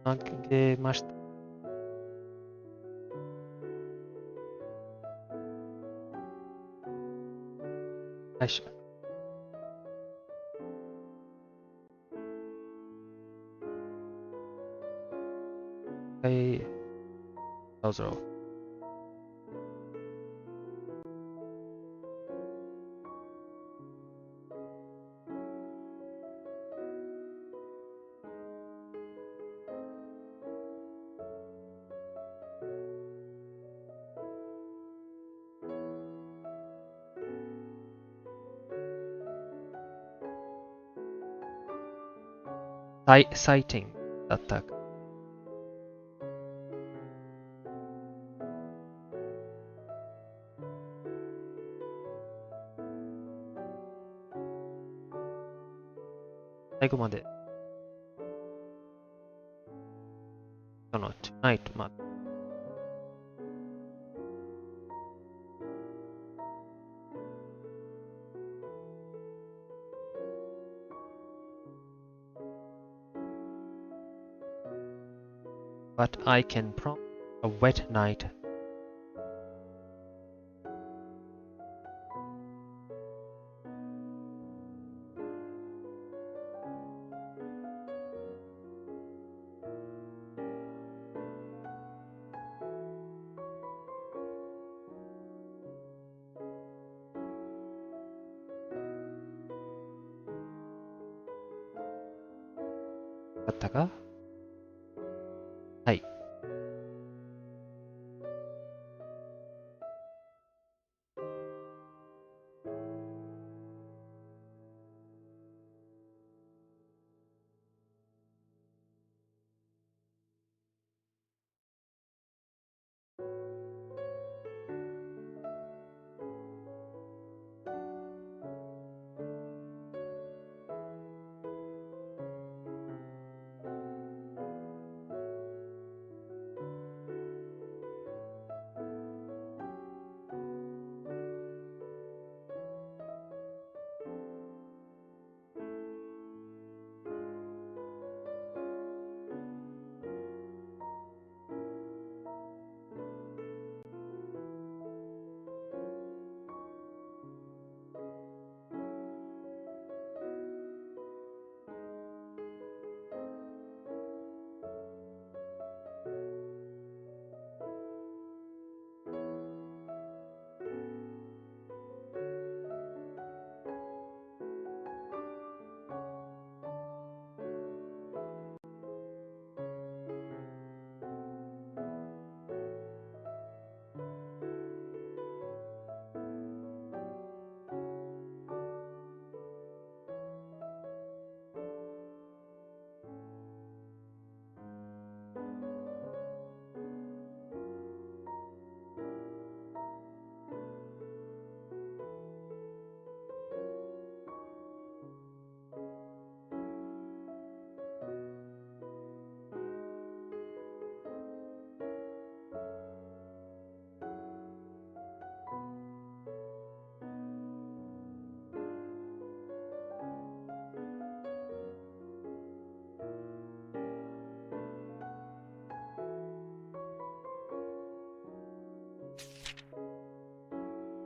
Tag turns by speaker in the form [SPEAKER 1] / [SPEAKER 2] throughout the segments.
[SPEAKER 1] 投げました。よいしょ。はい、どうぞ。サイティングだったか。最後まで、その、tonight まで。But I can promise a wet night. だったか？はい。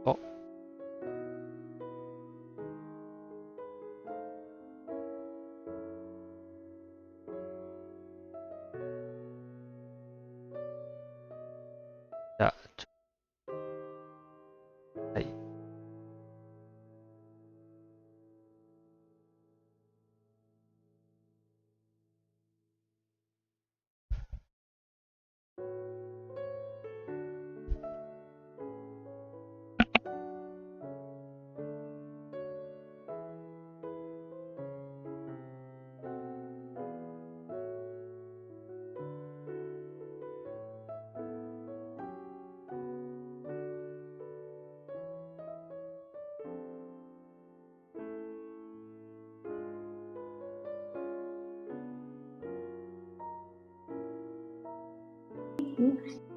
[SPEAKER 1] お、じゃあ、はい。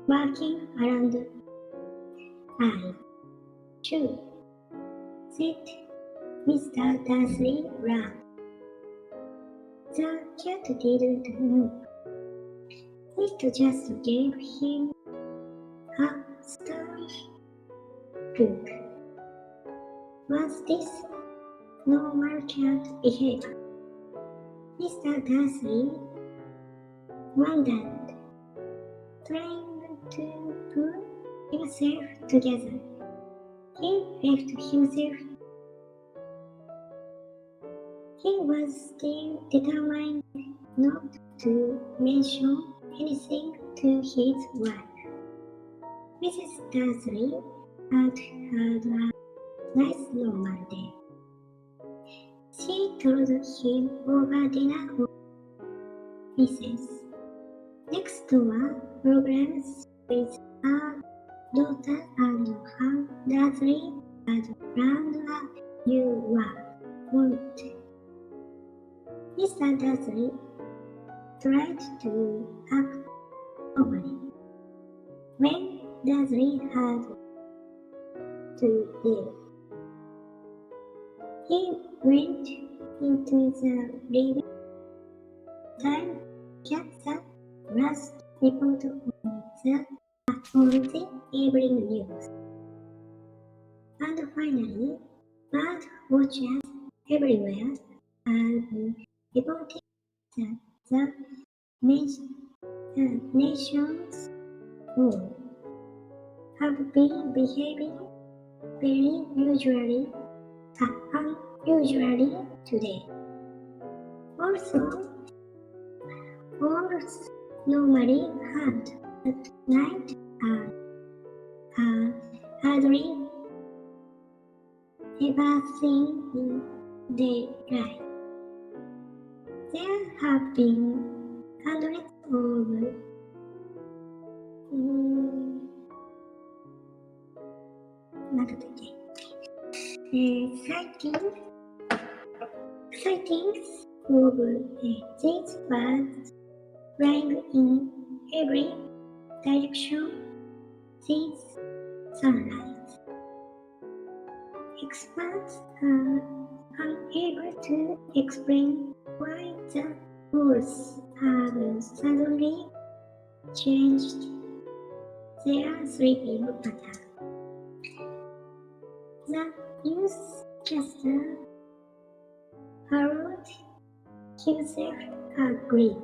[SPEAKER 2] Walking around. I choose. Sit, Mr. Dursley ran. The cat didn't move. It just gave him a startled look. Was this normal cat behavior? Mr. Dursley wondered, trying to pull himself together. He left himself. He was still determined not to mention anything to his wife. Mrs. Dursley had had a nice normal day. She told him over dinner of Mrs. Next door programs with her daughter and her Dursley had planned a new one. Mr. Dursley tried to act normally. When Dursley had to leave, he went into the living time, kept the last report on the evening news, and finally, bird watchers everywhere had reported that the nation's moon have been behaving very unusually today. Also, owls normally hunt at night and are hardly ever seen in daylight. There have been hundreds of sightings of these birds flying in every direction since sunrise. Experts are unable to explain why the wolves have suddenly changed their sleeping pattern. The newscaster allowed himself a grin.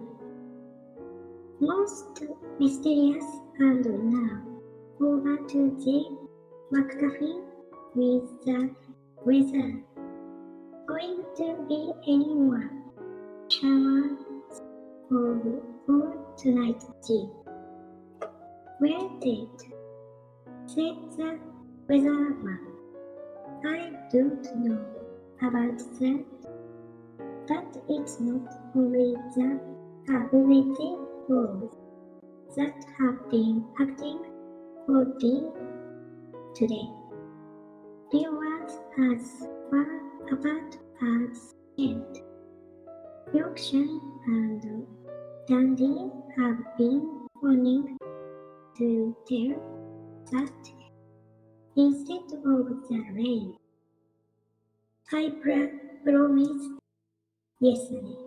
[SPEAKER 2] Most mysterious, and now over to the McGuffin with the weather. Going to be any more showers for tonight, Jim? Well, Dad, said the weatherman. I don't know about that, but it's not only the wolves that have been acting oddly today. Viewers as far apart as Kent, Yorkshire and Dundee have been wanting to tell that instead of the rain, I promised yesterday.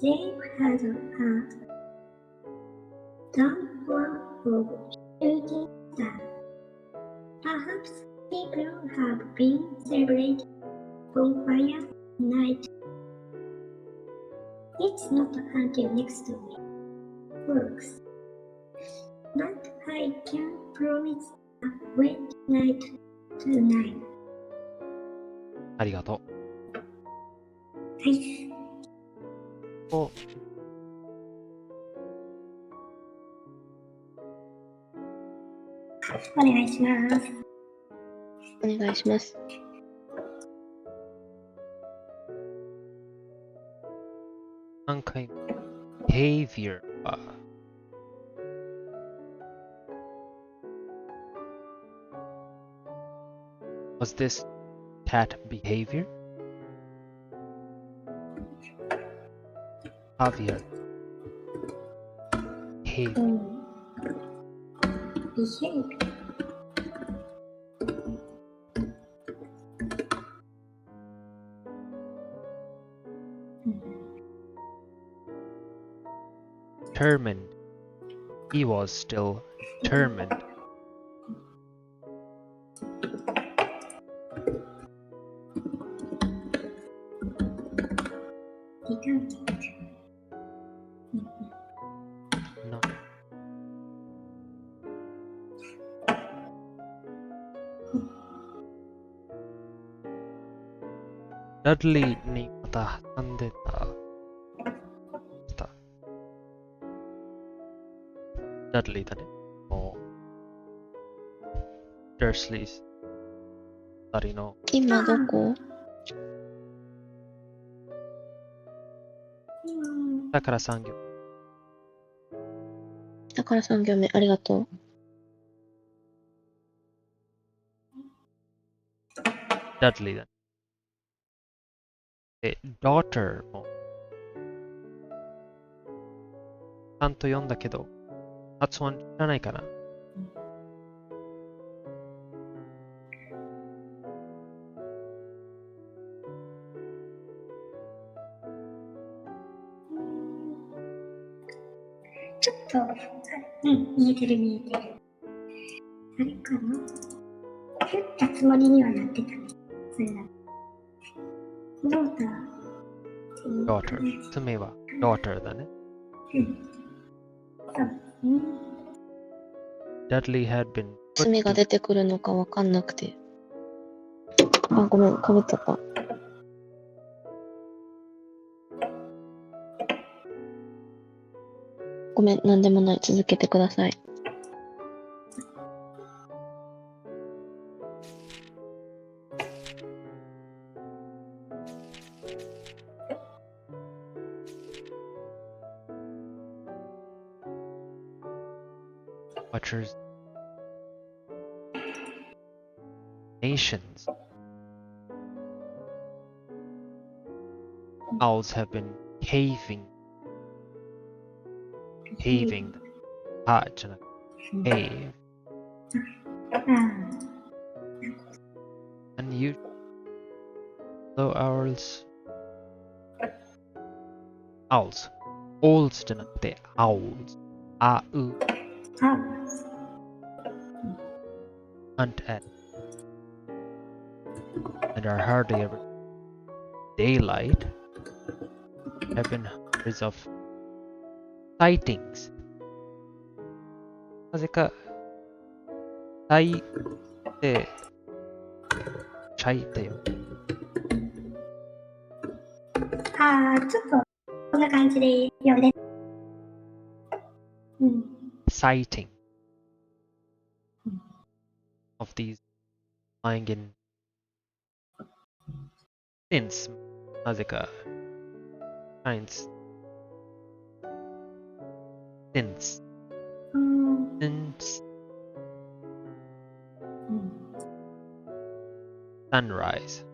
[SPEAKER 2] They had a downpour of shooting stars. Perhaps people have been celebrating bonfire night. It's not until next week, folks. But I can promise a wet night tonight.
[SPEAKER 1] ありがと
[SPEAKER 2] はい。
[SPEAKER 1] う。お、
[SPEAKER 2] お願いします。
[SPEAKER 3] お願いします。
[SPEAKER 1] 3回目。behavior は、was this cat behavior? Javier. Behavior.
[SPEAKER 2] Behave.
[SPEAKER 1] determined. He was still determined.
[SPEAKER 2] determined.
[SPEAKER 1] No. Dudley にまた挟んでた。Dudley だね。もう、Dursleys 二人の
[SPEAKER 3] 今どこ？
[SPEAKER 1] だから産業。
[SPEAKER 3] だから3行目、ありがとう。
[SPEAKER 1] Dudley だね。で、daughter も、ちゃんと読んだけど、発音知らないかな。
[SPEAKER 2] ちょっと、見えてる見えてる。あれかな振ったつもりにはなってたね。それだ。
[SPEAKER 1] daughter。爪は daughter だね。
[SPEAKER 2] そう。
[SPEAKER 1] Dudley had been put
[SPEAKER 3] 爪が
[SPEAKER 1] to
[SPEAKER 3] 出てくるのかわかんなくて。あ、ごめん、かぶっちゃった。ごめん、なんでもない。続けてください。
[SPEAKER 1] Watchers nations. Owls have been cavingじゃなくて cave and you though owls じゃなくて owls hunt at and are hardly ever daylight have been hundreds of sightings なぜか最低最低よ
[SPEAKER 2] ちょっと、こんな感じで読んで。
[SPEAKER 1] sighting of these lying in since なぜか science since sunrise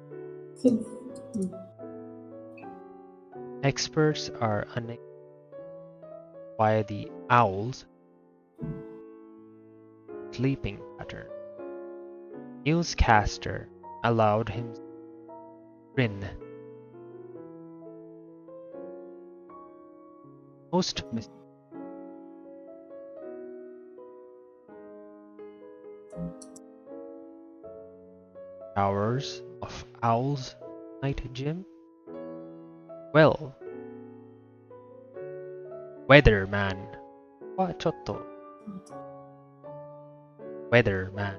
[SPEAKER 1] experts are unable why the owl's sleeping pattern newscaster allowed him to grin most hours of owls night Jim well weatherman はちょっと weatherman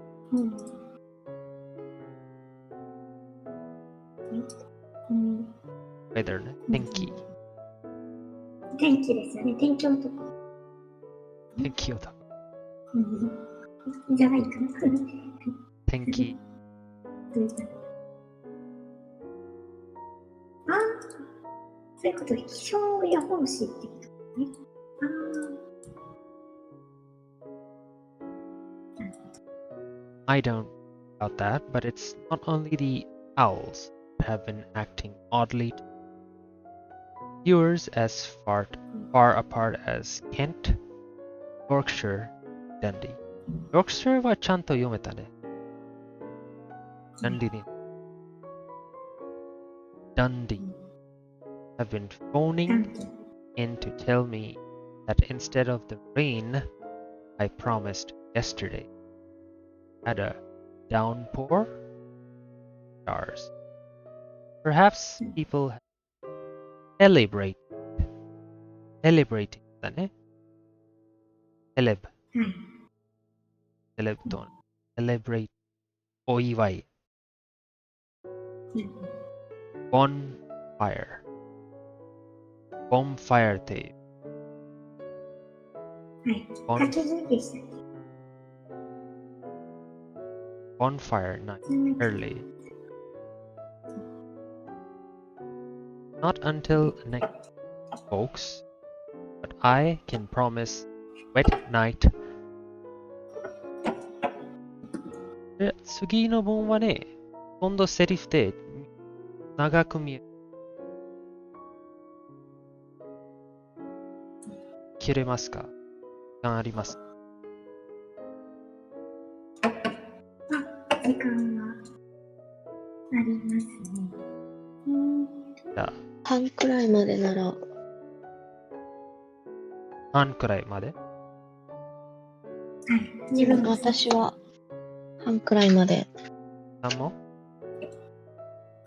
[SPEAKER 1] weather ね天気
[SPEAKER 2] 天気ですよね。天気男。
[SPEAKER 1] 天気をだ
[SPEAKER 2] じゃないかな。
[SPEAKER 1] 天気
[SPEAKER 2] そういうことで気象予報士ってことね。
[SPEAKER 1] I don't about that, but it's not only the owls that have been acting oddly. Viewers as far apart as Kent, Yorkshire, Dundee. Yorkshire はちゃんと読めたね。Dundee have been phoning in to tell me that instead of the rain I promised yesterday, had a downpour? Stars. Perhaps people celebrate. Celebrating だね。celeb,
[SPEAKER 2] はい。
[SPEAKER 1] celeb と celebrate お祝い。
[SPEAKER 2] うん
[SPEAKER 1] bonfire, bonfire っていう。
[SPEAKER 2] はい。
[SPEAKER 1] bon
[SPEAKER 2] 焚き火でしたっ
[SPEAKER 1] bonfire night
[SPEAKER 2] け？
[SPEAKER 1] early. Not until next, folks, but I can promise wet night. で、次の文はね、今度セリフで長く見え切れますか？時間あります。
[SPEAKER 2] 時間はありますね。
[SPEAKER 1] じゃあ、
[SPEAKER 3] 半くらいまでなら、
[SPEAKER 1] 半くらいまで。
[SPEAKER 2] はい。自分も
[SPEAKER 3] 私は半くらいまで。
[SPEAKER 1] 何も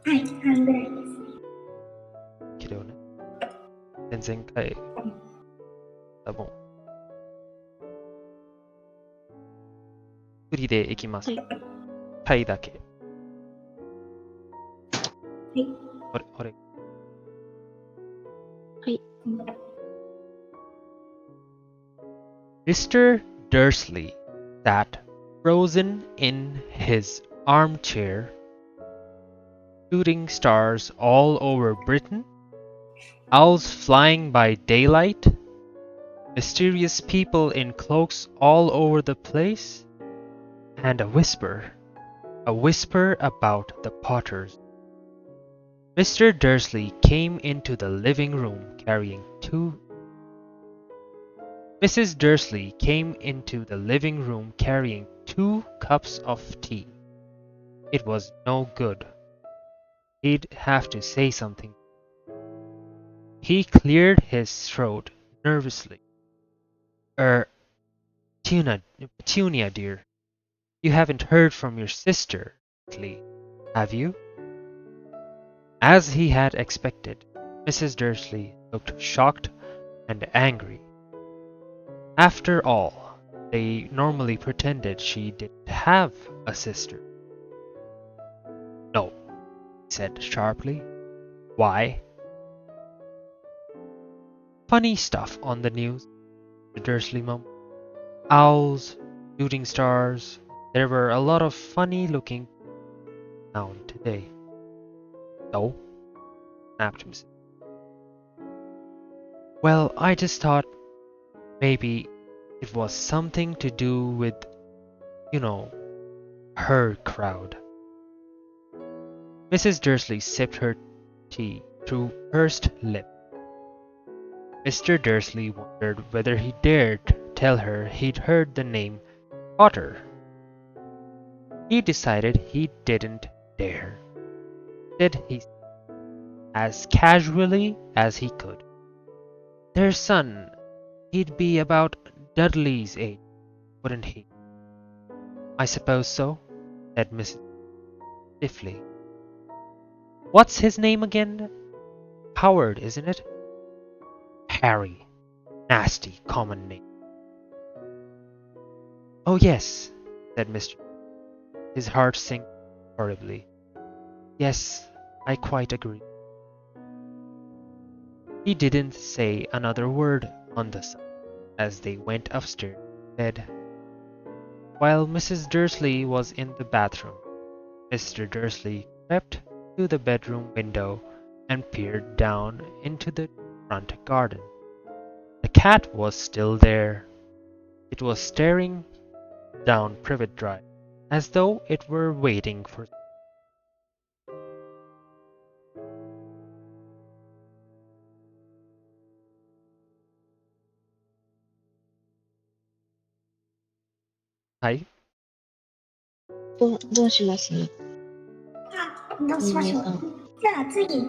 [SPEAKER 2] はい。半ぐらいですね。
[SPEAKER 1] 切れよね。前々回、多分。振りでいきます。
[SPEAKER 3] はい。
[SPEAKER 1] 回だけ。
[SPEAKER 2] はい。
[SPEAKER 1] これ。
[SPEAKER 3] はい。
[SPEAKER 1] Mr. Dursley sat frozen in his armchair, shooting stars all over Britain, owls flying by daylight, mysterious people in cloaks all over the place, and a whisper about the Potters. Mr. Dursley came into the living room carrying Mrs. Dursley came into the living room carrying 2 cups of tea. It was no good. He'd have to say something. He cleared his throat nervously. Petunia, dear, you haven't heard from your sister lately, have you? As he had expected, Mrs. Dursley looked shocked and angry. After all, they normally pretended she didn't have a sister. No, he said sharply. Why? Funny stuff on the news, the Dursley mumbled. Owls, shooting stars. There were a lot of funny-looking town today. No, snapped Mrs. Well, I just thought maybe it was something to do with, her crowd. Mrs. Dursley sipped her tea through pursed lips. Mr. Dursley wondered whether he dared tell her he'd heard the name Potter. He decided he didn't dare. Instead, he said, as casually as he could, "Their son, he'd be about Dudley's age, wouldn't he?" "I suppose so," said Mrs. stiffly. "What's his name again? Howard, isn't it?" "Harry. Nasty common name." "Oh yes," said Mr. His heart sank horribly. "Yes, I quite agree." He didn't say another word on the subject as they went upstairs to bed. While Mrs. Dursley was in the bathroom, Mr. Dursley crept to the bedroom window and peered down into the front garden. The cat was still there. It was staring down Privet Drive as though it were waiting for. Hi.
[SPEAKER 3] どうします
[SPEAKER 2] あ、どうしましょう。じゃあ次。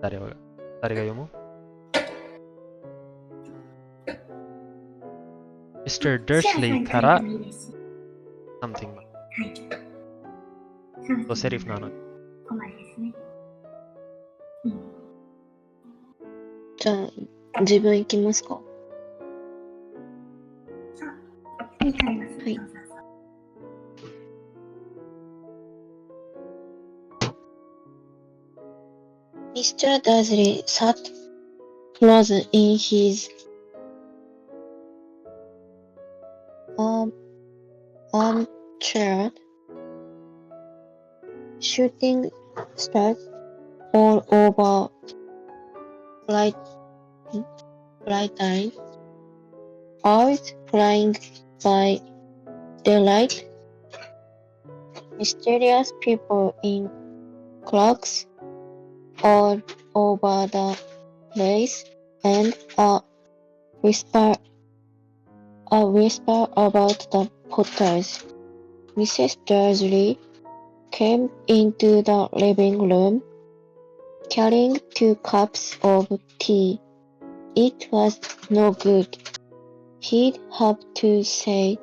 [SPEAKER 1] 誰が読む？ Mr.
[SPEAKER 2] シェアさ
[SPEAKER 1] Dursley
[SPEAKER 2] ん書いて
[SPEAKER 1] から
[SPEAKER 2] もいいですし。
[SPEAKER 1] something
[SPEAKER 2] はい。
[SPEAKER 1] とセリフなので。
[SPEAKER 2] ここまでですね。うん。
[SPEAKER 3] じゃあ、自分行きますか？
[SPEAKER 2] さあ、次変えます。
[SPEAKER 3] はい
[SPEAKER 2] そうそうそう。
[SPEAKER 3] Mr. Dursley sat frozen in his armchair, shooting stars all over bright, bright eyes flying by daylight, mysterious people in cloaks all over the place, and whisper a whisper about the Potters. Mrs. Dursley came into the living room, carrying 2 cups of tea. It was no good. He'd have to say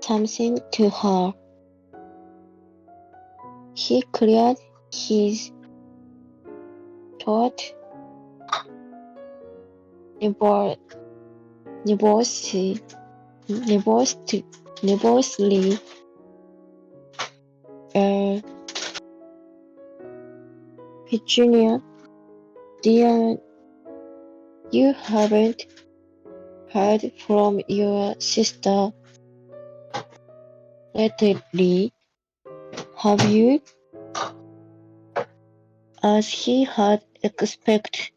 [SPEAKER 3] something to her. He cleared his throat nervously. Petunia, dear, you haven't heard from your sister lately, have you? As he had expected,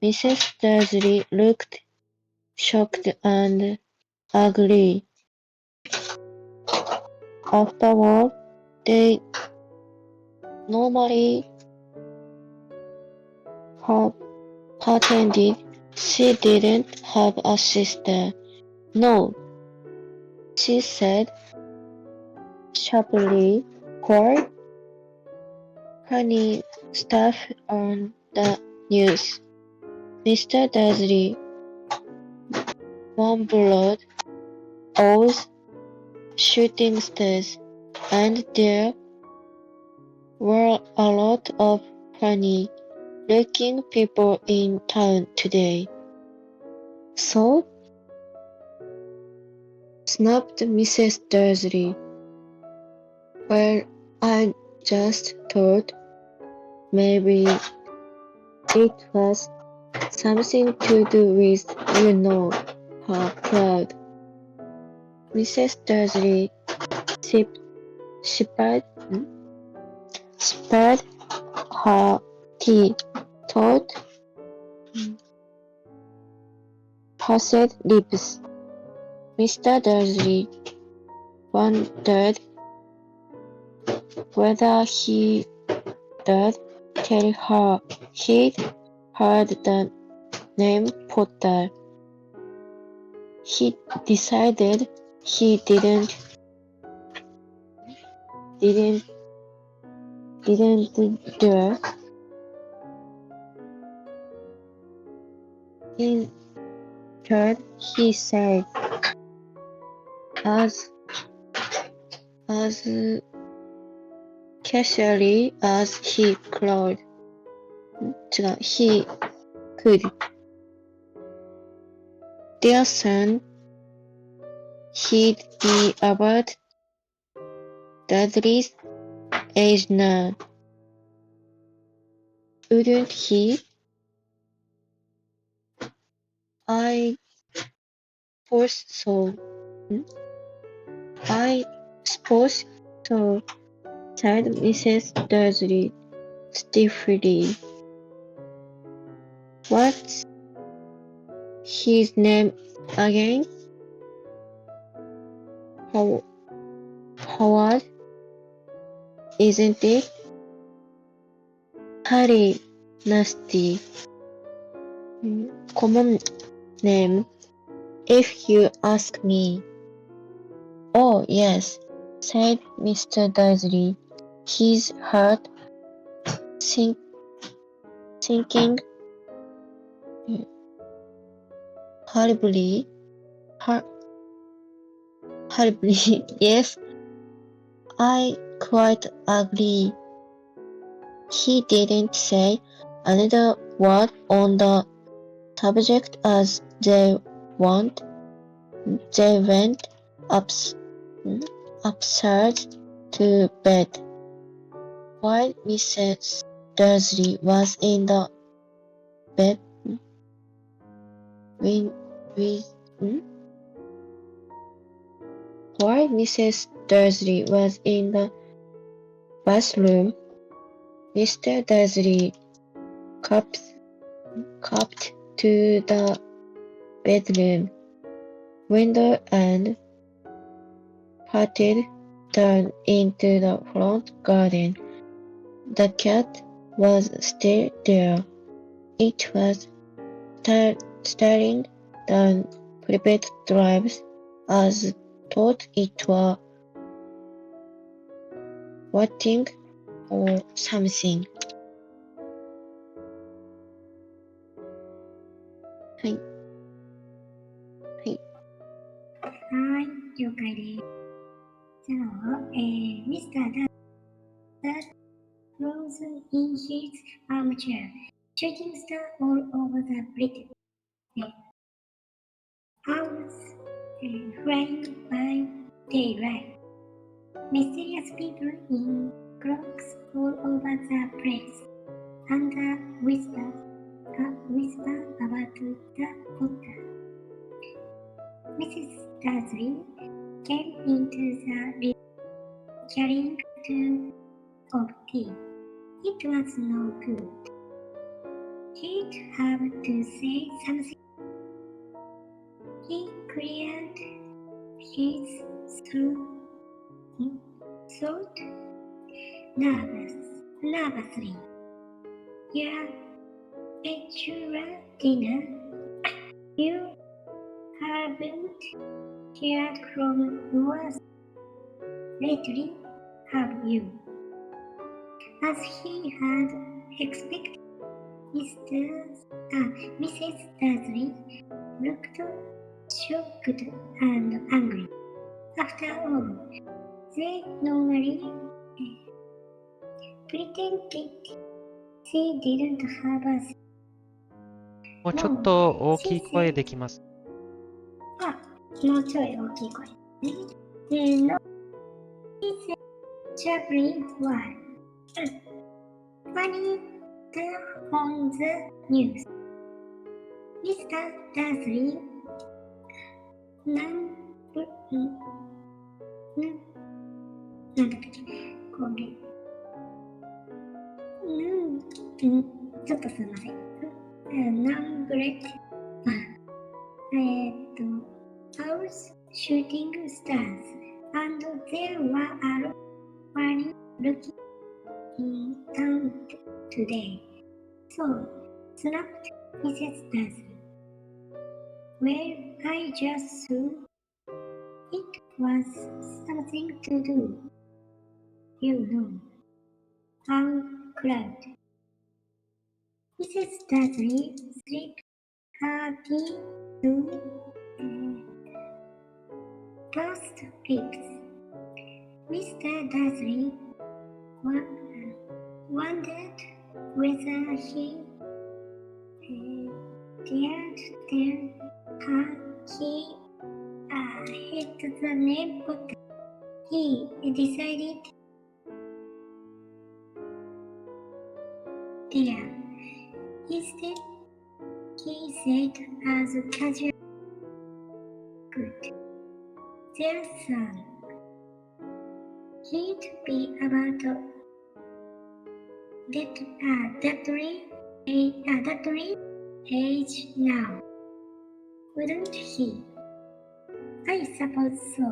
[SPEAKER 3] Mrs. Dursley looked shocked and ugly. After all, they normally have pretended she didn't have a sister. No, she said sharply, for funny stuff on the news. Mr. Dursley mumbled, owls, shooting stars, and there were a lot of funny looking people in town today. So? Snapped Mrs. Dursley. Well, I just thought maybe it was something to do with, her crowd. Mrs. Dursley sipped her tea, thought, pursed lips. Mr. Dursley wondered whether he did tell her he'd heard the name Potter. He decided he didn't dare. Instead, he said, as casually as he could. Dear son, he'd be about Dudley's age now, wouldn't he? I suppose so. I suppose so, said Mrs. Dursley stiffly. What's his name again? Howard, isn't it? Harry, nasty. Common name, if you ask me. Oh, yes, said Mr. Dursley, his heart sinking horribly. horribly. Yes, I quite agree. He didn't say another word on the subject as they went ups, upstairs to bed. While Mrs. Dursley was in the bed with, with while Mrs. Dursley was in the bathroom, Mr. Dursley crept to the bedroom window and patted down into the front garden. The cat was still there. It was staring down private drives as thought it were watching or something. はい。はい。
[SPEAKER 2] はい、了解です。じゃあ、ミスターthat frozen in his armchair, shooting star all over the British owls flying by daylight. Mysterious people in cloaks all over the place, and a whisper about the Potter. Mrs. Dursley came into the room carrying a tub of tea. It was no good. He'd have to say something. He cleared his throat nervously. Your bachelor dinner. You haven't heard from yours lately, have you? As he had expected, Mrs. Dursley looked shocked and angry. After all, they normally pretended she didn't have a
[SPEAKER 1] もうちょっと大きい声できます。
[SPEAKER 2] もうちょい大きい声ね。No, he said sharply why. Funny turn on the news. Mr. Dursleyなんだっけこれちょっとすいません。ナンブレッOwls shooting stars, and there were a lot funny looking in town today. So, snapped Mrs. Dursley. Well, I just thought it was something to do. You know, how crowd. Mrs. Dursley slipped her tea to pursed lips. Mr. Dursley wondered whether he dared tell her he hit the name Potter. He decided, dear. Instead, he said as casual, good. Their son. He'd be about that age now, wouldn't he? I suppose so,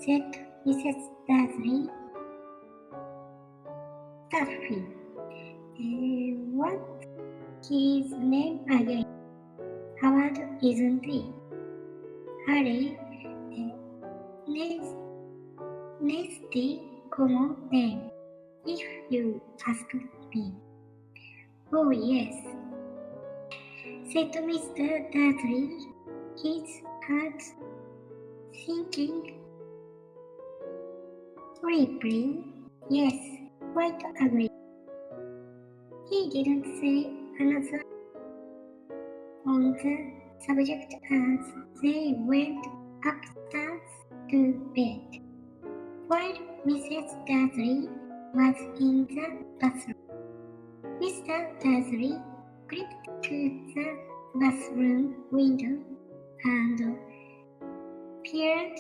[SPEAKER 2] said Mrs. Dursley. Stuffy. What's his name again? Howard, isn't he? Harry. Nasty common name, if you ask me. Oh yes, said Mr. Dudley, his heart sinking Ripley, yes, quite agree. He didn't say another on the subject as they went upstairs to bed, while Mrs. Dursley was in the bathroom. Mr. Dursley crept to the bathroom window and peered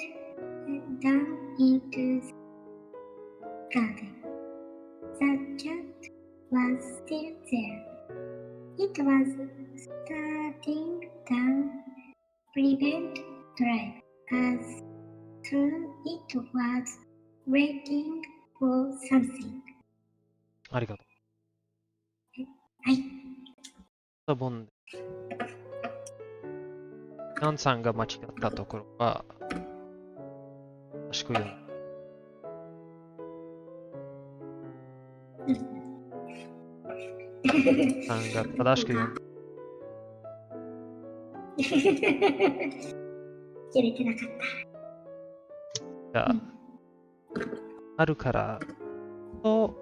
[SPEAKER 2] down into the garden. The cat was still there. It was starting down Prevent Drive as though it was waiting for something.
[SPEAKER 1] ありがと
[SPEAKER 2] はい。
[SPEAKER 1] う。ボンナンさんが間違ったところは、正しく読む。さんが正しく読む。
[SPEAKER 2] 切れてなかっ
[SPEAKER 1] じゃあ、春からと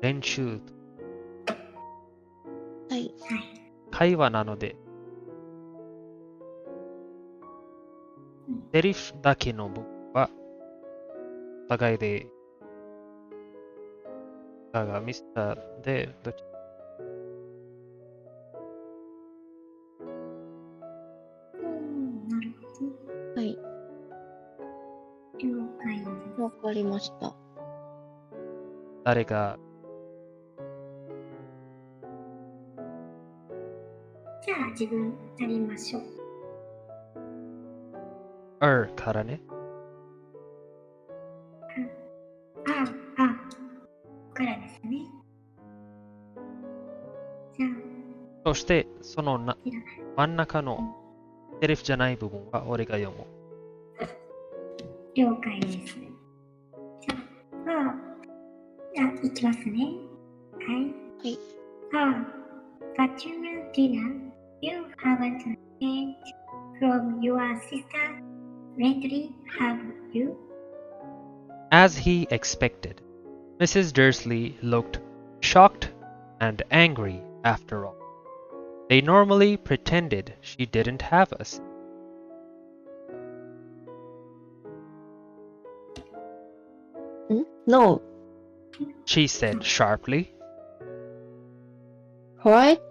[SPEAKER 1] 練習と
[SPEAKER 3] はい。
[SPEAKER 2] た。はい。
[SPEAKER 1] 会話なので、セリフだけの部分は、お互いで、がミスターで、どっち
[SPEAKER 2] なるほど。
[SPEAKER 3] はい。
[SPEAKER 2] 了解です。
[SPEAKER 3] わかりました。
[SPEAKER 1] 誰が、
[SPEAKER 2] じゃあ自分やりましょう。
[SPEAKER 1] からね。
[SPEAKER 2] からですね。じゃあ、
[SPEAKER 1] そして、その
[SPEAKER 2] こちら。
[SPEAKER 1] 真ん中のセリフじゃない部分は俺が読む。
[SPEAKER 2] 了解です。じゃあ、いきますね。はい。
[SPEAKER 3] はい。
[SPEAKER 2] Bachelor dinner, you haven't heard from your sister lately, have you?
[SPEAKER 1] As he expected, Mrs. Dursley looked shocked and angry after all. They normally pretended she didn't have us.
[SPEAKER 3] No.
[SPEAKER 1] She said sharply.
[SPEAKER 3] What?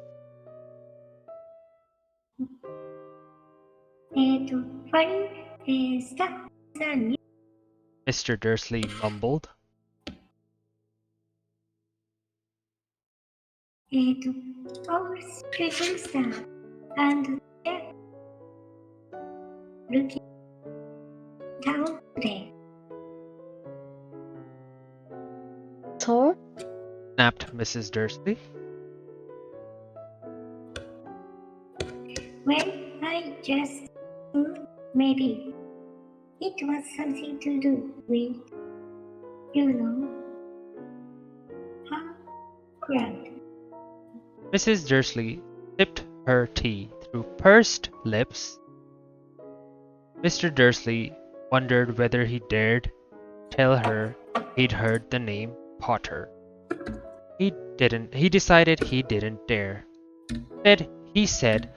[SPEAKER 2] Funny stuff, the new
[SPEAKER 1] Mr. Dursley mumbled.
[SPEAKER 2] all students and they're looking down there.
[SPEAKER 3] Thor?
[SPEAKER 1] Snapped Mrs. Dursley.
[SPEAKER 2] Well, I just maybe it was something to do with, her crowd.
[SPEAKER 1] Mrs. Dursley sipped her tea through pursed lips. Mr. Dursley wondered whether he dared tell her he'd heard the name Potter. He didn't. He decided he didn't dare. He said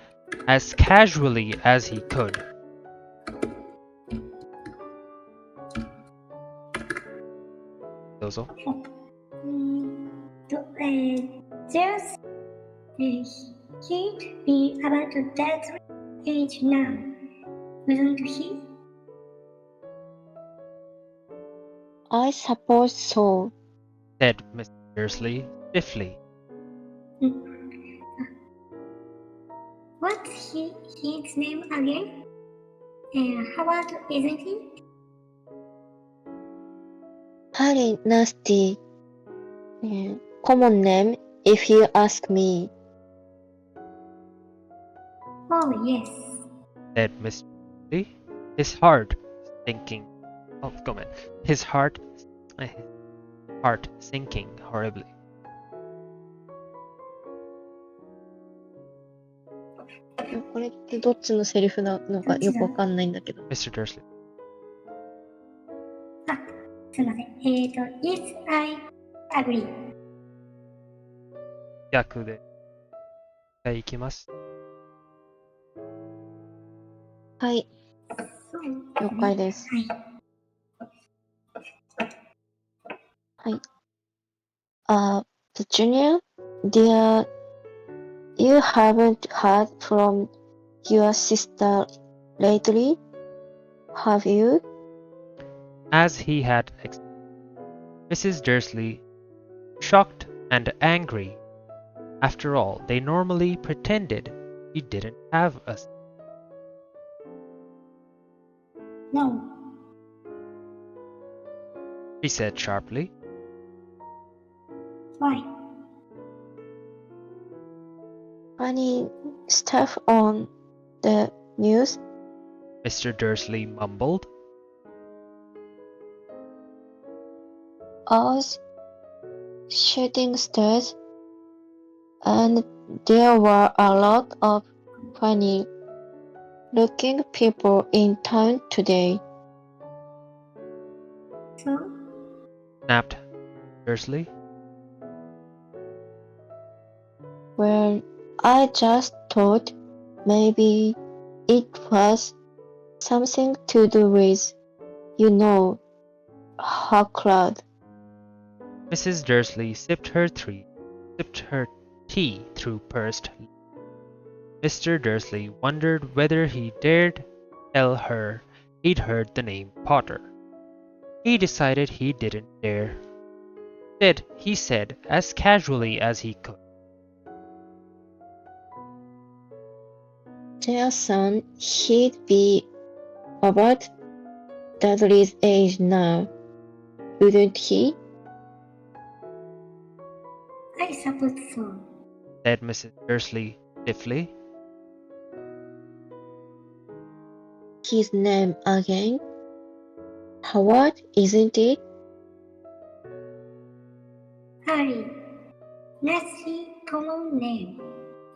[SPEAKER 1] as casually as he could. Dozo.
[SPEAKER 2] There's he'd be about that age now, wouldn't he?
[SPEAKER 3] I suppose so.
[SPEAKER 1] Said Mr. Dursley stiffly.
[SPEAKER 2] What's his name again? Howard, isn't he?
[SPEAKER 3] Harry Nasty. Common name, if you ask me.
[SPEAKER 2] Oh, yes.
[SPEAKER 1] Said Mr. Dursley, his heart sinking. Oh, comment. His heart sinking horribly.
[SPEAKER 3] これってどっちのセリフなのかよくわかんないんだけど。
[SPEAKER 1] Mr. Dursley.
[SPEAKER 2] すいません。Yes, I agree.
[SPEAKER 1] 逆で。じゃあ行きます。
[SPEAKER 3] はい、
[SPEAKER 2] そうね。
[SPEAKER 3] 了解です。
[SPEAKER 2] はい。
[SPEAKER 3] はい。Junior, dear, you haven't heard from your sister lately, have you?
[SPEAKER 1] As he had expected, Mrs. Dursley, shocked and angry. After all, they normally pretended he didn't have a.
[SPEAKER 2] No.
[SPEAKER 1] She said sharply.
[SPEAKER 2] Why?
[SPEAKER 3] Any stuff on the news?
[SPEAKER 1] Mr. Dursley mumbled.
[SPEAKER 3] Us shooting stars, and there were a lot of funny looking people in town today.
[SPEAKER 2] So?
[SPEAKER 1] Snapped Dursley.
[SPEAKER 3] Well, I just thought maybe it was something to do with, her crowd.
[SPEAKER 1] Mrs. Dursley sipped her tea through pursed lips. Mr. Dursley wondered whether he dared tell her he'd heard the name Potter. He decided he didn't dare. Instead, he said as casually as he could.
[SPEAKER 3] Their son, he'd be about Dudley's age now, wouldn't he?
[SPEAKER 2] I suppose so.
[SPEAKER 1] Said Mrs. Dursley stiffly.
[SPEAKER 3] His name again? Howard, isn't it?
[SPEAKER 2] Harry. Nasty common name,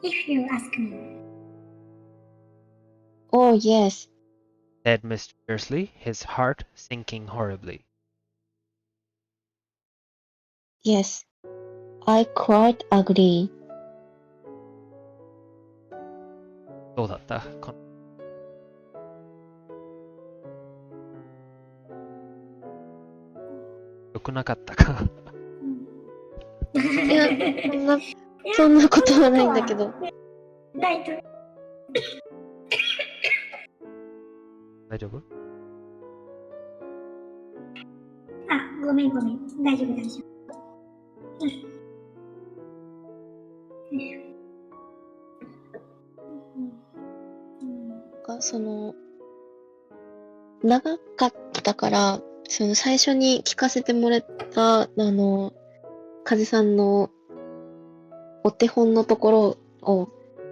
[SPEAKER 2] if you ask me.
[SPEAKER 3] Oh, yes.
[SPEAKER 1] Said Mr. Dursley, his heart sinking horribly.
[SPEAKER 3] Yes, I quite agree.
[SPEAKER 1] どうだった良くなかったか
[SPEAKER 3] いや、そんなことはないんだけど。
[SPEAKER 2] 大丈夫。
[SPEAKER 1] 大丈夫
[SPEAKER 2] あ、ごめん。大丈夫。
[SPEAKER 3] 長かったから、最初に聞かせてもらった、風さんのお手本のところを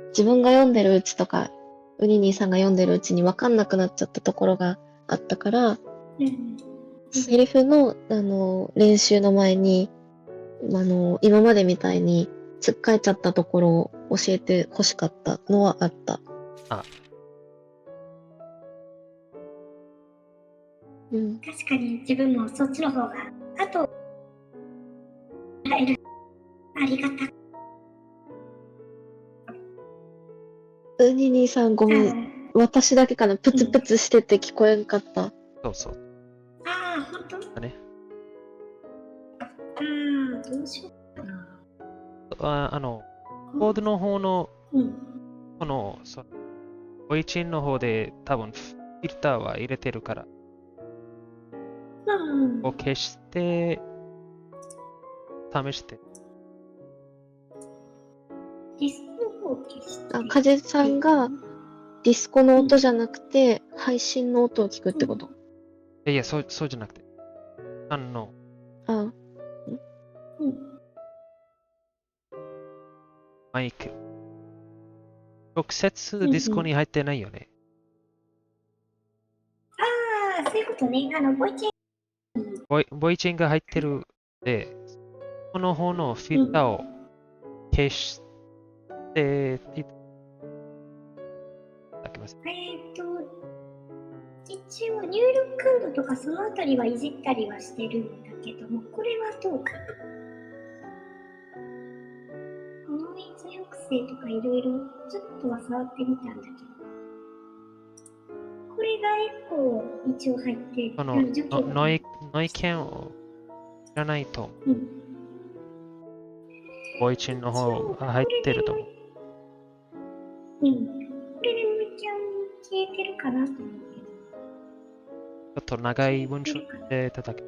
[SPEAKER 3] 自分が読んでるうちとか、ウニニーさんが読んでるうちに分かんなくなっちゃったところがあったから、セリフの、練習の前に、今までみたいにつっかえちゃったところを教えて欲しかったのはあった。うん、
[SPEAKER 2] 確かに自分もそっちの方が、あと、ありがたく。
[SPEAKER 3] ウニニーさんごめん。私だけかな、プツプツしてて聞こえんかった。
[SPEAKER 1] そう。
[SPEAKER 2] ああ、ほんと
[SPEAKER 1] だね。
[SPEAKER 2] どうしようかな。
[SPEAKER 1] コードの方の、
[SPEAKER 2] うん、
[SPEAKER 1] ボイチンの方で多分フィルターは入れてるから、を消して試して。
[SPEAKER 2] ディスコを消して。
[SPEAKER 3] 風さんがディスコの音じゃなくて、配信の音を聞くってこと？
[SPEAKER 1] いや、そうじゃなくて。マイク。直接ディスコに入ってないよね。
[SPEAKER 2] ああ、そういうことね。
[SPEAKER 1] ボイチンが入ってるで、この方のフィルターを消していただけます。
[SPEAKER 2] 一応入力度とかそのあたりはいじったりはしてるんだけども、これはどうかな。ノイズ抑制とかいろいろちょっとは触ってみたんだけど、これがエコー一応入ってる。
[SPEAKER 1] その
[SPEAKER 2] 除去が
[SPEAKER 1] ノイキャンを知らないと、
[SPEAKER 2] うん。
[SPEAKER 1] ボイチンの方が入ってると思う。
[SPEAKER 2] うん。これでもう一応消えてるかなと思うけど。
[SPEAKER 1] ちょっと長い文章で叩け。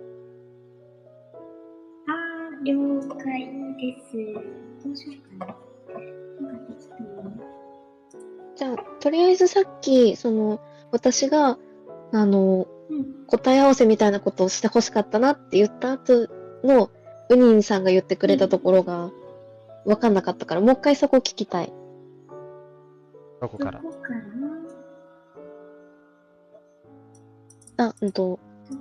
[SPEAKER 2] 了解です。どうしようかな。なんか適当に。
[SPEAKER 3] じゃあ、とりあえずさっき、私が、
[SPEAKER 2] うん。
[SPEAKER 3] 答え合わせみたいなことをしてほしかったなって言った後の、ウニンさんが言ってくれたところが、わかんなかったから、もう一回そこ聞きたい。
[SPEAKER 1] どこから
[SPEAKER 2] どこかな。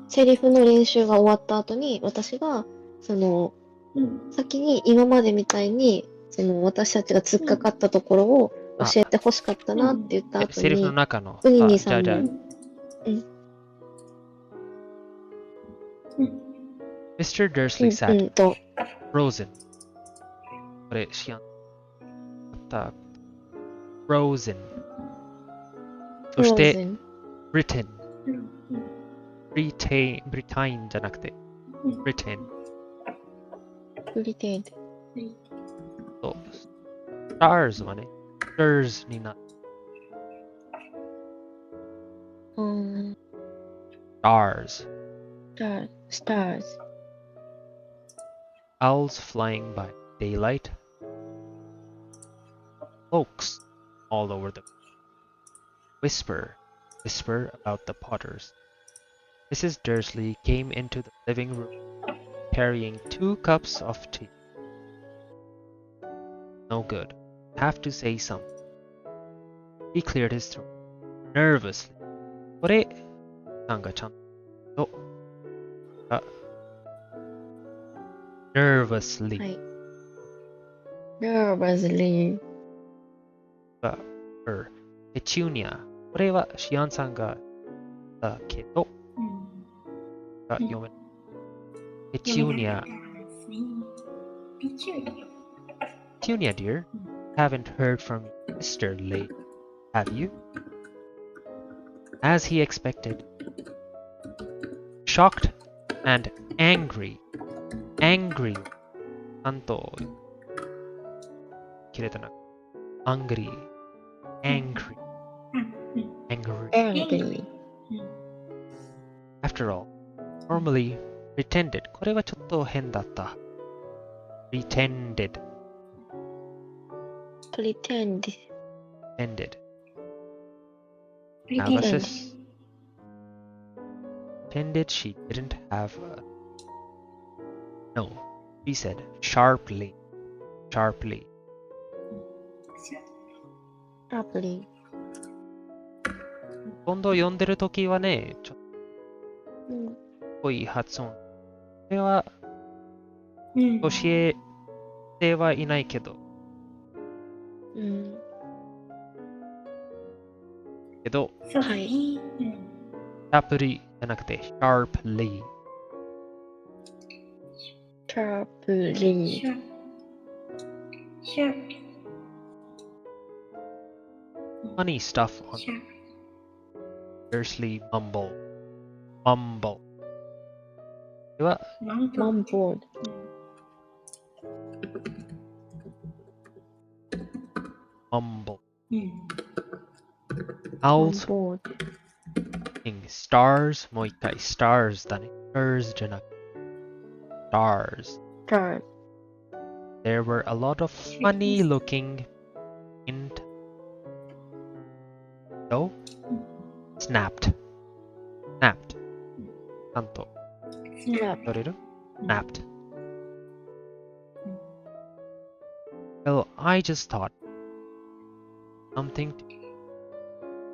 [SPEAKER 3] セリフの練習が終わった後に、私が、
[SPEAKER 2] うん。
[SPEAKER 3] 先に今までみたいに、私たちが突っかかったところを教えてほしかったなって言った後
[SPEAKER 1] セリフの
[SPEAKER 3] に、
[SPEAKER 1] 中の。
[SPEAKER 3] ウニニ
[SPEAKER 1] じゃあ、
[SPEAKER 3] さんに、
[SPEAKER 1] Mr. Dursley sat frozen. これ、知らんかった。frozen. そして、Britain。ブリタインじゃなくて、Britain。
[SPEAKER 3] ブリテン。
[SPEAKER 1] そう。stars はね、stars になる。stars。
[SPEAKER 3] stars.
[SPEAKER 1] owls flying by daylight. Folks all over the whisper about the Potters. Mrs. Dursley came into the living room carrying 2 cups of tea. No good. Have to say something. He cleared his throat nervously. これ、なんかちゃんと、nervously
[SPEAKER 3] はい。nervously.
[SPEAKER 1] Petunia。これはシアンさんがだけど、読めない。Petunia。Petunia, dear. Haven't heard from Mr. Late, have you? As he expected. Shocked and angry. Angry. ちゃんと切れたな。Angry. Angry.
[SPEAKER 3] angry.
[SPEAKER 1] After all, normally pretended. これはちょっと変だった。pretended.
[SPEAKER 3] pretend.
[SPEAKER 1] ended.
[SPEAKER 2] Pretend.
[SPEAKER 1] Analysis. Pretended she didn't have a... No, she said sharply. Sharply.
[SPEAKER 3] sharply.
[SPEAKER 1] 今度読んでるときはね、ちょっ
[SPEAKER 3] うん。
[SPEAKER 1] と濃い発音。これは
[SPEAKER 2] うん。
[SPEAKER 1] 教えてはいないけど、
[SPEAKER 3] うん。
[SPEAKER 2] そうだね。
[SPEAKER 3] はい
[SPEAKER 1] sharply じゃなくて sharply.
[SPEAKER 3] sharply.
[SPEAKER 2] Sharp.
[SPEAKER 1] Funny stuff on
[SPEAKER 2] Sharp.
[SPEAKER 1] Dursley mumble. Mumble. では、
[SPEAKER 3] mumbled.
[SPEAKER 1] mumble.
[SPEAKER 2] うん。
[SPEAKER 1] Owls
[SPEAKER 3] mumbled.
[SPEAKER 1] stars もう一回 stars だね。stars じゃなくて stars.
[SPEAKER 3] stars.
[SPEAKER 1] There were a lot of funny looking int. So snapped. Snapped. ちゃんと
[SPEAKER 3] snap.
[SPEAKER 1] 取れる snapped. Well, I just thought something to,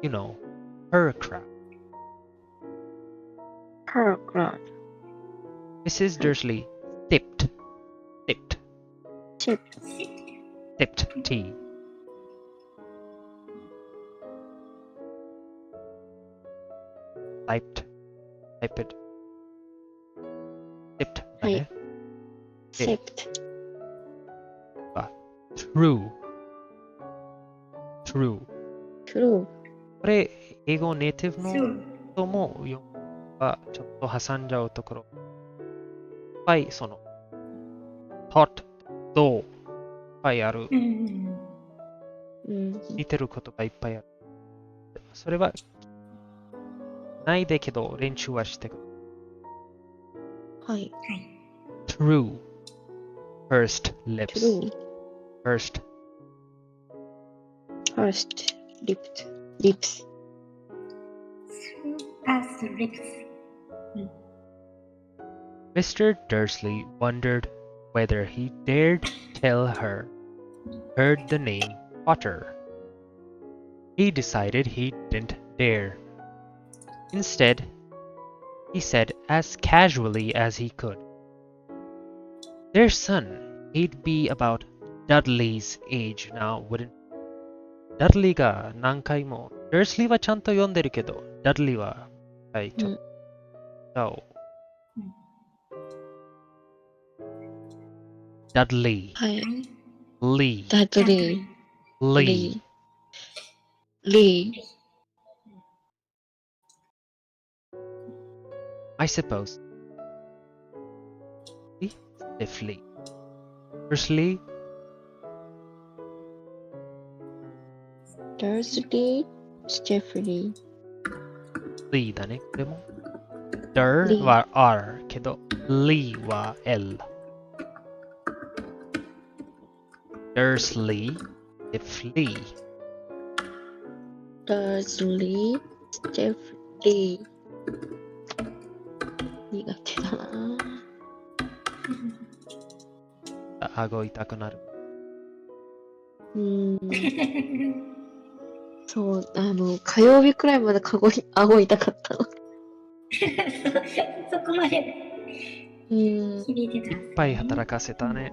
[SPEAKER 1] you know, her crowd.
[SPEAKER 3] paragraph.
[SPEAKER 1] Mrs. Dursley sipped
[SPEAKER 3] chip.
[SPEAKER 1] tea. typed, typed, tipped だ
[SPEAKER 3] はい
[SPEAKER 1] ね。
[SPEAKER 3] sipped。true,
[SPEAKER 1] true。
[SPEAKER 3] true。
[SPEAKER 1] これ、英語ネイティブの
[SPEAKER 2] true。
[SPEAKER 1] 人も読むはちょっと挟んじゃうところ。いっぱいその、thought、though、いっぱいある。
[SPEAKER 2] うん。
[SPEAKER 3] うん。
[SPEAKER 1] 似てる言葉いっぱいある。それは、ないだけど練習はしてくる。
[SPEAKER 3] はい。
[SPEAKER 2] はい。
[SPEAKER 1] true, pursed lips,
[SPEAKER 3] true。
[SPEAKER 1] pursed,
[SPEAKER 3] first lipped lips。
[SPEAKER 2] through past lips。Mr.
[SPEAKER 1] Dursley wondered whether he dared tell her heard the name Potter. He decided he didn't dare. Instead, he said as casually as he could, "Their son, he'd be about Dudley's age now, wouldn't Dudley が何回も、Dursley はちゃんと読んでるけど、Dudley は、はい、ちょっと、Dudley,
[SPEAKER 3] はい。
[SPEAKER 1] Lee,
[SPEAKER 3] Dudley。
[SPEAKER 1] Lee.
[SPEAKER 3] Lee。
[SPEAKER 1] I suppose. Stiffly. Dursley,
[SPEAKER 3] Dursley。Jeffrey。
[SPEAKER 1] Lee だね。でも、Dur
[SPEAKER 3] Lee
[SPEAKER 1] は R けど、Lee は L。Dursley, Stiffly.
[SPEAKER 3] Dursley。Jeffrey。苦手だな。
[SPEAKER 1] 顎痛くなる。
[SPEAKER 3] そう、火曜日くらいまで顎痛かったの。
[SPEAKER 2] そこまで響いてた。
[SPEAKER 1] いっぱい働かせたね。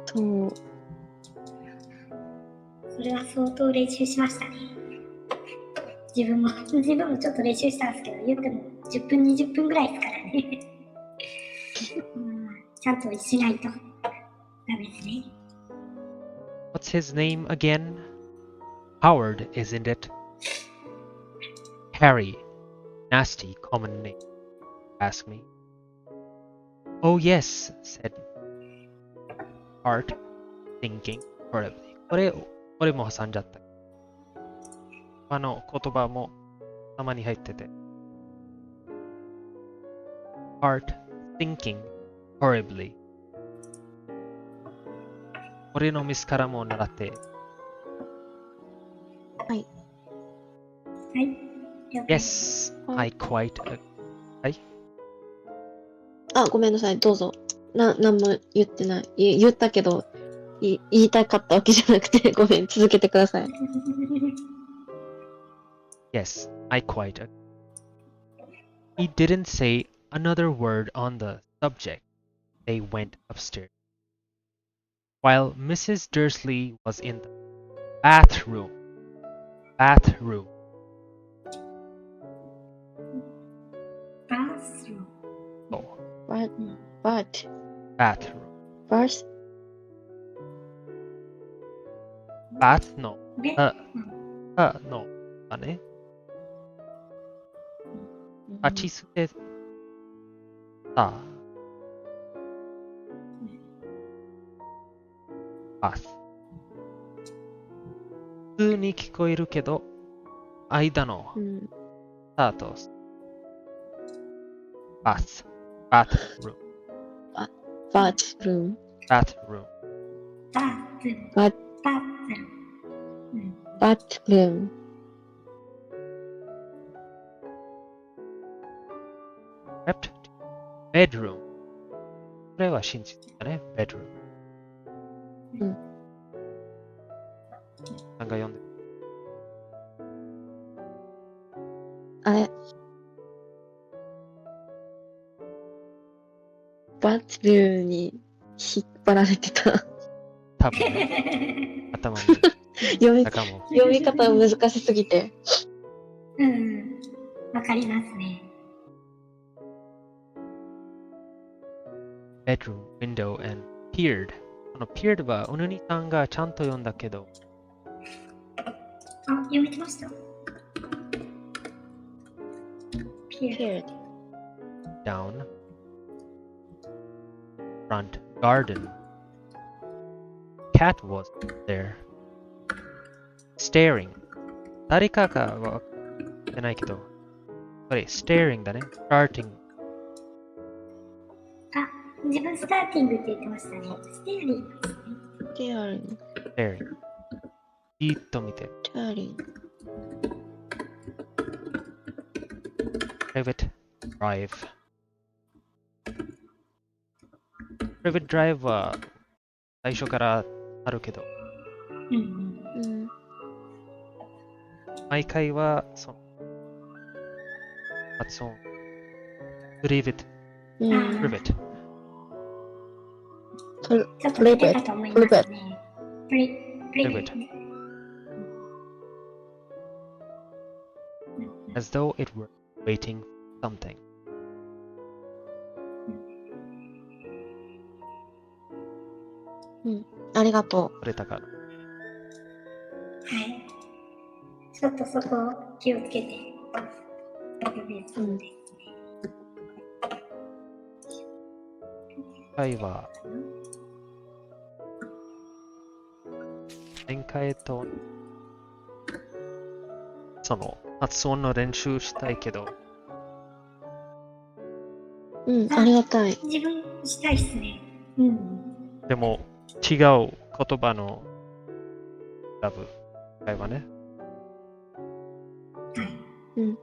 [SPEAKER 3] そう。
[SPEAKER 2] それは相当練習しましたね。自分もちょっと練習したんですけど、言っても10分、20分ぐらいですからね。ちゃんとしないとダメですね。
[SPEAKER 1] What's his name again? Howard, isn't it? Harry. Nasty common name. Ask me. Oh yes, said Art, thinking horribly. これも挟んじゃった。言葉もたまに入ってて。Art, thinking horribly. 俺のミスからも習って。
[SPEAKER 3] はい。
[SPEAKER 2] はい。
[SPEAKER 1] Yes, I quite. はい。
[SPEAKER 3] あ、ごめんなさい、どうぞ。なんも言ってない。言ったけど、言いたかったわけじゃなくて、ごめん、続けてください。
[SPEAKER 1] Yes, I quite. He didn't say another word on the subject. They went upstairs. While Mrs. Dursley was in the bathroom. Bathroom.
[SPEAKER 2] bathroom。
[SPEAKER 1] Oh,
[SPEAKER 3] But,
[SPEAKER 1] bathroom.
[SPEAKER 3] first,
[SPEAKER 1] Bath no.
[SPEAKER 2] で、
[SPEAKER 1] のだね。立ち捨てた。バス。普通に聞こえるけど、間の
[SPEAKER 3] うん、
[SPEAKER 1] スタート。バス。バスルーム。
[SPEAKER 3] バールーム、
[SPEAKER 1] バスルーム。
[SPEAKER 2] バーツル。
[SPEAKER 3] バ
[SPEAKER 2] バーツル。
[SPEAKER 3] バールーム、
[SPEAKER 1] Crept to bedroom. これは真実だね。bedroom。
[SPEAKER 3] うん。
[SPEAKER 1] なんか読んで。
[SPEAKER 3] あれ、バールームに引っ張られてた。
[SPEAKER 1] 多分ね。頭に。
[SPEAKER 3] 読み
[SPEAKER 1] だかも。
[SPEAKER 3] 読み方難しすぎて。
[SPEAKER 2] うん。わかりますね。
[SPEAKER 1] bedroom window and peered. この peered はうぬにさんがちゃんと読んだけど、
[SPEAKER 2] あ、読めてました。ピエー
[SPEAKER 3] Peered.
[SPEAKER 1] down front garden. Cat was there. Staring. 誰かがわかってないけど、これ staring だね。starting
[SPEAKER 2] あ、自分スターティングって言ってましたね。ステアリングですね。
[SPEAKER 3] Staring.
[SPEAKER 1] staring じーっと見てる。
[SPEAKER 3] Staring.
[SPEAKER 1] private drive private drive は最初からあるけど、
[SPEAKER 2] うん
[SPEAKER 3] うん。
[SPEAKER 1] 毎回はその発音 private
[SPEAKER 3] うん。
[SPEAKER 2] あ
[SPEAKER 1] private
[SPEAKER 3] と
[SPEAKER 2] ちょっと似てたと思いますね。プリベ
[SPEAKER 1] private as though it were waiting for something.
[SPEAKER 3] ありがと
[SPEAKER 1] これだから。
[SPEAKER 2] はい。ちょっとそこ気をつけて。そうですね。
[SPEAKER 1] 回は前回とその発音の練習したいけど、
[SPEAKER 3] う。うん、ありがたい。
[SPEAKER 2] 自分したいっすね。うん。
[SPEAKER 1] でも違う言葉の選ぶ回はね。
[SPEAKER 2] はい。
[SPEAKER 3] うん。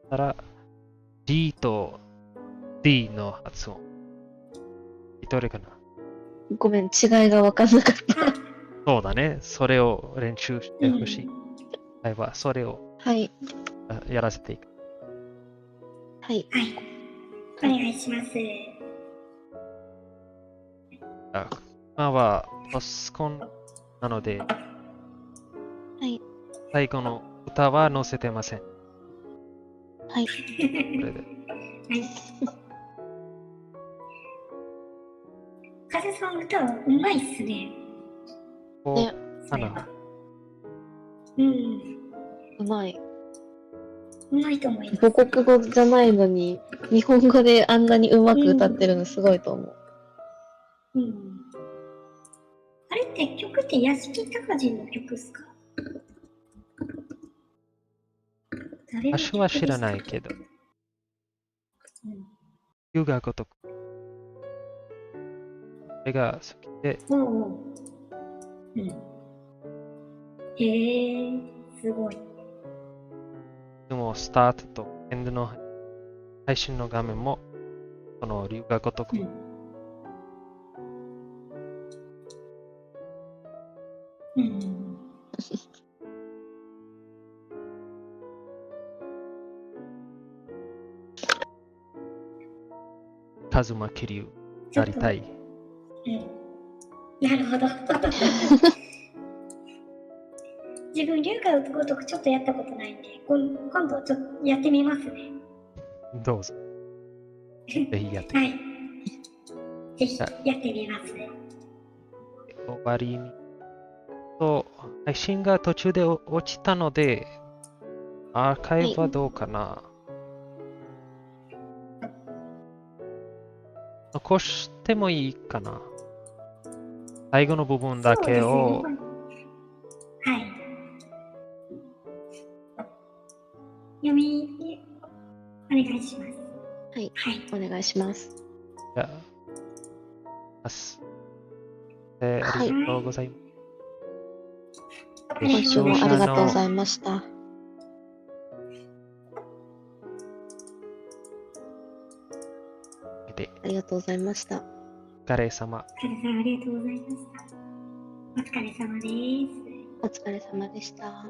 [SPEAKER 1] たら D と D の発音。どれかな？
[SPEAKER 3] ごめん、違いが分かんなかった。
[SPEAKER 2] あ、
[SPEAKER 1] そうだね。それを練習してほしい。回はそれを
[SPEAKER 3] はい。
[SPEAKER 1] やらせていく。
[SPEAKER 3] はい。
[SPEAKER 2] はい。お願いします。
[SPEAKER 1] 今はパソコンなので、
[SPEAKER 3] はい。
[SPEAKER 1] 最後の歌は載せてません。
[SPEAKER 3] はい。
[SPEAKER 1] これで。
[SPEAKER 2] 風さん歌うまいっすね。
[SPEAKER 1] こ
[SPEAKER 3] ね
[SPEAKER 1] うかな。
[SPEAKER 2] うん。
[SPEAKER 3] うまい。
[SPEAKER 2] うまいと思います。
[SPEAKER 3] 母国語じゃないのに、日本語であんなにうまく歌ってるのすごいと思う。
[SPEAKER 2] うん。あれって曲って屋敷隆人の曲っすか？誰の
[SPEAKER 1] 歌手は知らないけど、
[SPEAKER 2] 曲でしたうん
[SPEAKER 1] 優雅如く。これが好きで、
[SPEAKER 2] おうおう。うん。へえ、すごい。
[SPEAKER 1] でもスタートとエンドの配信の画面も、この優雅如く。
[SPEAKER 2] うん。
[SPEAKER 1] カズマ・キリュウなりたい。
[SPEAKER 2] なるほど。自分、龍が如くちょっとやったことないんで、今度ちょっとやってみますね。
[SPEAKER 1] どうぞ。ぜひやって。
[SPEAKER 2] はい。ぜひやってみます。
[SPEAKER 1] 終わりに。配信が途中で落ちたので、アーカイブはどうかな。残してもいいかな。最後の部分だけを、
[SPEAKER 2] そうですねはい。読み、お願いします。
[SPEAKER 3] はい。
[SPEAKER 2] はい。
[SPEAKER 3] お願いします。
[SPEAKER 1] じゃあます。ありがとうございます。
[SPEAKER 3] 今週もありがとうございました。
[SPEAKER 1] お
[SPEAKER 3] ありがとうございました。
[SPEAKER 1] 疲れ様。
[SPEAKER 2] カズさん、ありがとうございました。お疲れ様です。
[SPEAKER 3] お疲れ様でした。